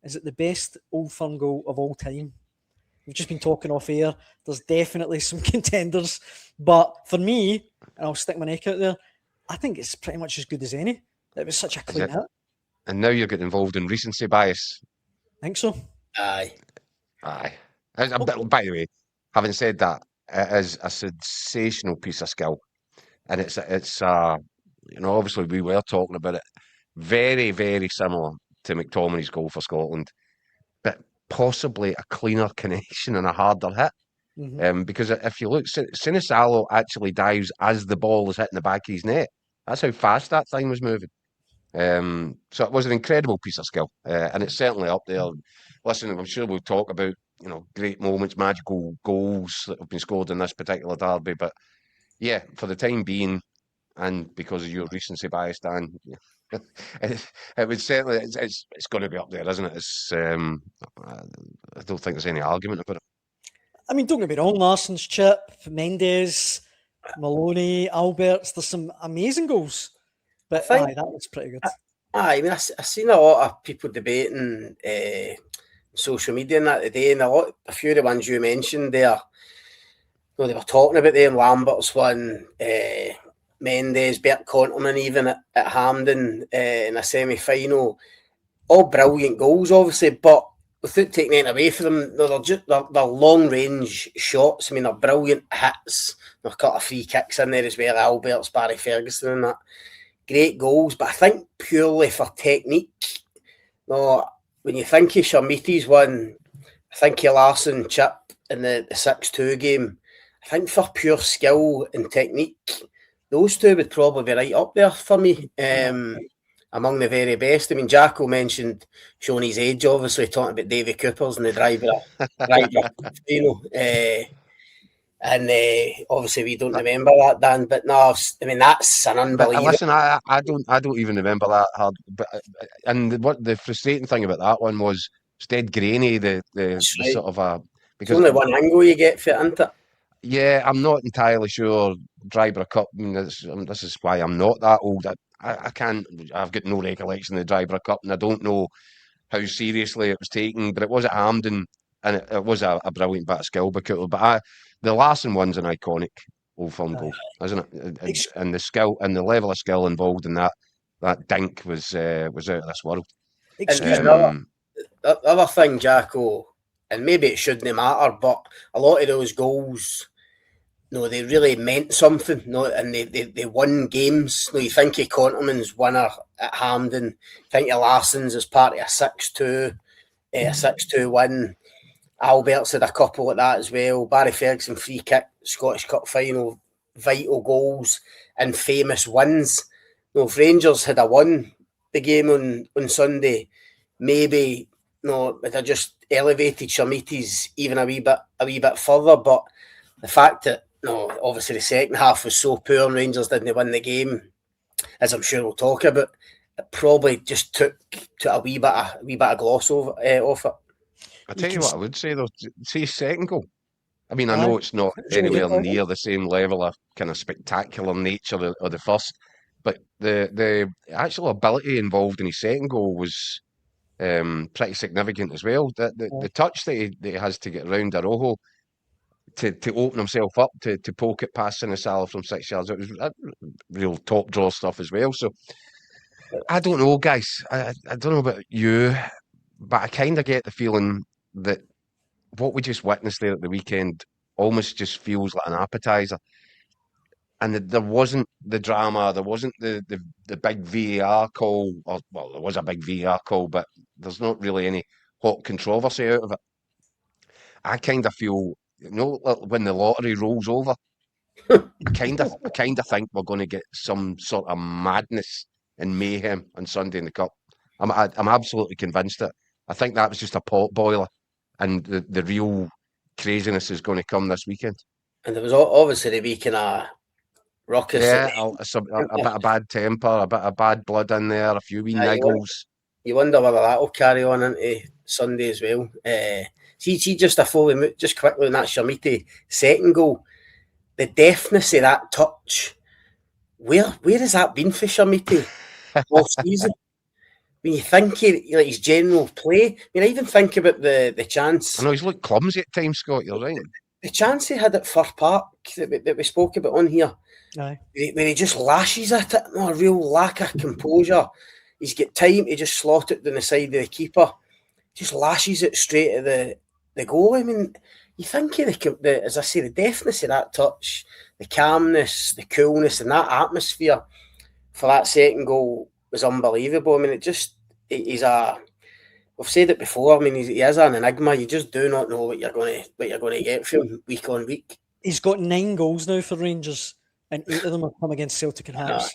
is it the best Old Firm goal of all time? We've just been talking off air. There's definitely some contenders. But for me, and I'll stick my neck out there, I think it's pretty much as good as any. It was such a clean hit. And now you're getting involved in recency bias. I think so. Aye. By the way, having said that, it is a sensational piece of skill. And it's obviously we were talking about it. Very, very similar to McTominay's goal for Scotland. But possibly a cleaner connection and a harder hit. Mm-hmm. Because if you look, Sinisalo actually dives as the ball is hitting the back of his net. That's how fast that thing was moving. So it was an incredible piece of skill, and it's certainly up there. Listen, I'm sure we'll talk about great moments, magical goals that have been scored in this particular derby. But yeah, for the time being, and because of your recency bias, Dan, it would certainly it's going to be up there, isn't it? I don't think there's any argument about it. I mean, don't get me wrong, Larsson's chip, Mendes, Maloney, Alberts, there's some amazing goals. But that was pretty good. I mean, I've seen a lot of people debating social media and that today, and a few of the ones you mentioned there, they were talking about them, Lambert's one, Mendes, Bert Conterman even at Hampden in a semi-final. All brilliant goals, obviously, but without taking anything away from them, they're long-range shots. I mean, they're brilliant hits. They've got a free kicks in there as well, Alberts, Barry Ferguson and that. Great goals, but I think purely for technique. No, when you think of Chermiti's one, I think of Larsson chip in the 6-2 game. I think for pure skill and technique, those two would probably be right up there for me. Among the very best. I mean, Jacko mentioned showing his age, obviously, talking about Davy Coopers and the driver. And obviously we don't remember that, Dan. But no, I mean that's an unbelievable. Listen, I don't even remember that hard. But and what the frustrating thing about that one was it's dead grainy. The sort of because it's only one angle you get for it, isn't it? Yeah, I'm not entirely sure. Drybrough Cup. I mean, this is why I'm not that old. I can't. I've got no recollection of the Drybrough Cup, and I don't know how seriously it was taken. But it was at Hampden, and it was a brilliant bit of skill by Cooper. But the Larsson one's an iconic Old Firm goal, isn't it? And the skill and the level of skill involved in that dink was out of this world. Excuse me. The other thing, Jacko, and maybe it shouldn't matter, but a lot of those goals, they really meant something. And they won games. You think of Conterman's winner at Hampden, think of Larsson's as part of a 6-2, a 6-2 win. Albert's had a couple like that as well. Barry Ferguson free kick, Scottish Cup final, vital goals and famous wins. If Rangers had won the game on Sunday, maybe it had just elevated Chermiti's even a wee bit further. But the fact that obviously the second half was so poor and Rangers didn't win the game, as I'm sure we'll talk about, it probably just took a wee bit of gloss off it. I tell you what I would say though, see second goal. I mean, I know it's not anywhere near the same level of kind of spectacular nature of the first, but the actual ability involved in his second goal was pretty significant as well. The touch that he has to get around Arojo to open himself up to poke it past Sinisalo from 6 yards, it was real top draw stuff as well. So I don't know, guys. I don't know about you, but I kind of get the feeling that what we just witnessed there at the weekend almost just feels like an appetizer. And there wasn't the drama, there wasn't the big VAR call, or well, there was a big VAR call, but there's not really any hot controversy out of it. I kind of feel, when the lottery rolls over, I kind of think we're going to get some sort of madness and mayhem on Sunday in the Cup. I'm absolutely convinced it. I think that was just a pot boiler, and the real craziness is going to come this weekend. And there was obviously the weekend ruckus. Yeah, a bit of bad temper, a bit of bad blood in there, a few wee niggles. You wonder whether that will carry on into Sunday as well. See, just just quickly on that Chermiti second goal, the deftness of that touch. Where has that been for Chermiti all season? when you think like his general play, I mean, I even think about the chance. I know he's looked clumsy at times, Scott. You're right. The chance he had at Fir Park that we spoke about on here, Aye. where he just lashes at it, no, a real lack of composure. He's got time to just slot it down the side of the keeper, just lashes it straight at the goal. I mean, you think of the as I say, the deftness of that touch, the calmness, the coolness, and that atmosphere for that second goal was unbelievable. I mean, he's we've said it before. I mean, he is an enigma. You just do not know what you're going to get from him week on week. He's got 9 goals now for Rangers, and 8 of them have come against Celtic and Hearts.